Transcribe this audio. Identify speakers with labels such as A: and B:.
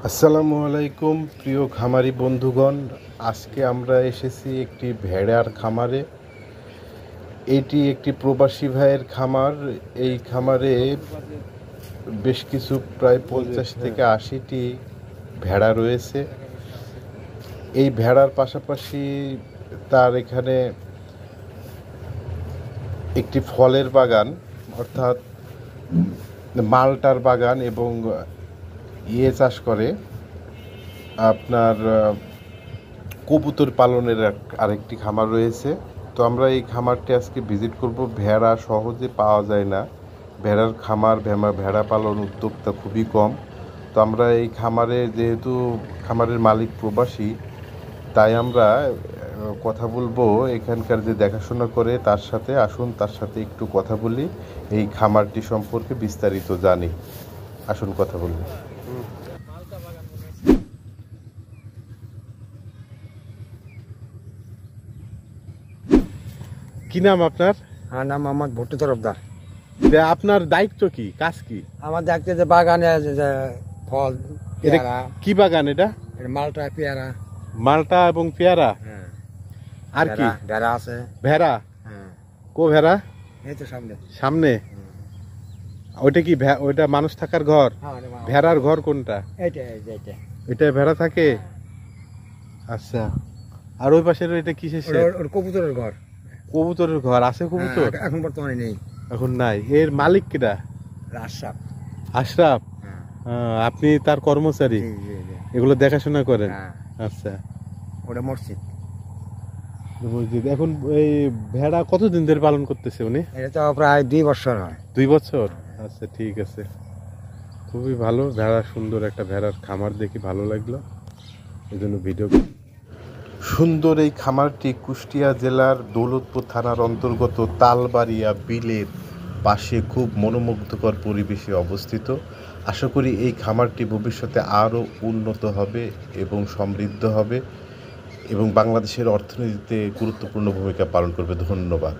A: আসসালামু আলাইকুম প্রিয় খামারি বন্ধুগণ। আজকে আমরা এসেছি একটি ভেড়ার খামারে। এটি একটি প্রবাসী ভাইয়ের খামার। এই খামারে বেশ কিছু প্রায় 50 থেকে 80টি ভেড়া রয়েছে। এই ভেড়ার পাশাপাশি তার এখানে একটি ফলের বাগান, অর্থাৎ মালটার বাগান, এবং চাষ করে আপনার কবুতর পালনের আরেকটি খামার রয়েছে। তো আমরা এই খামারটি আজকে ভিজিট করব। ভেড়া সহজে পাওয়া যায় না, ভেড়ার খামার, ভেড়া পালন উদ্যোক্তা খুবই কম। তো আমরা এই খামারে, যেহেতু খামারের মালিক প্রবাসী, তাই আমরা কথা বলবো এখানকার যে দেখাশোনা করে তার সাথে। আসুন তার সাথে একটু কথা বলি, এই খামারটি সম্পর্কে বিস্তারিত জানি। আসুন কথা বলি। কি নাম আপনার?
B: আমার নাম মোহাম্মদ ভুট্টো তরফদার।
A: আপনার দায়িত্ব কি, কাজ কি?
B: আমার দেখতে যে বাগানে যে ফল, পেয়ারা।
A: কি বাগান এটা?
B: মালটা, পেয়ারা।
A: মালটা এবং পেয়ারা। আর কি?
B: ভেড়া আছে।
A: ভেড়া? কো ভেড়া?
B: এই তো সামনে
A: সামনে। ওইটা কি ওইটা মানুষ থাকার ঘর? ভেড়ার ঘর কোনটা? এটা ভেড়া থাকে। আচ্ছা, আর ওই পাশের এটা কিসের?
B: কবুতরের ঘর।
A: কবুতরের ঘর আছে? কবুতর
B: এখন বর্তমানে নেই।
A: এখন নাই। এর মালিক কেডা?
B: আশরাফ।
A: আশরাফ? আপনি তার কর্মচারী? এগুলো দেখাশোনা করেন? আচ্ছা।
B: ওটা মসজিদ।
A: এখন এই ভেড়া কতদিন ধরে পালন করতেছে উনি?
B: এটা তো প্রায় 2 বছর হয়।
A: 2 বছর? আচ্ছা, ঠিক আছে, খুবই ভালো। ভেড়া, সুন্দর একটা ভেড়ার খামার দেখি ভালো লাগলো, এই জন্য ভিডিও। সুন্দর এই খামারটি কুষ্টিয়া জেলার দৌলতপুর থানার অন্তর্গত তালবাড়িয়া বিলের পাশে খুব মনোমুগ্ধকর পরিবেশে অবস্থিত। আশা করি এই খামারটি ভবিষ্যতে আরও উন্নত হবে এবং সমৃদ্ধ হবে এবং বাংলাদেশের অর্থনীতিতে গুরুত্বপূর্ণ ভূমিকা পালন করবে। ধন্যবাদ।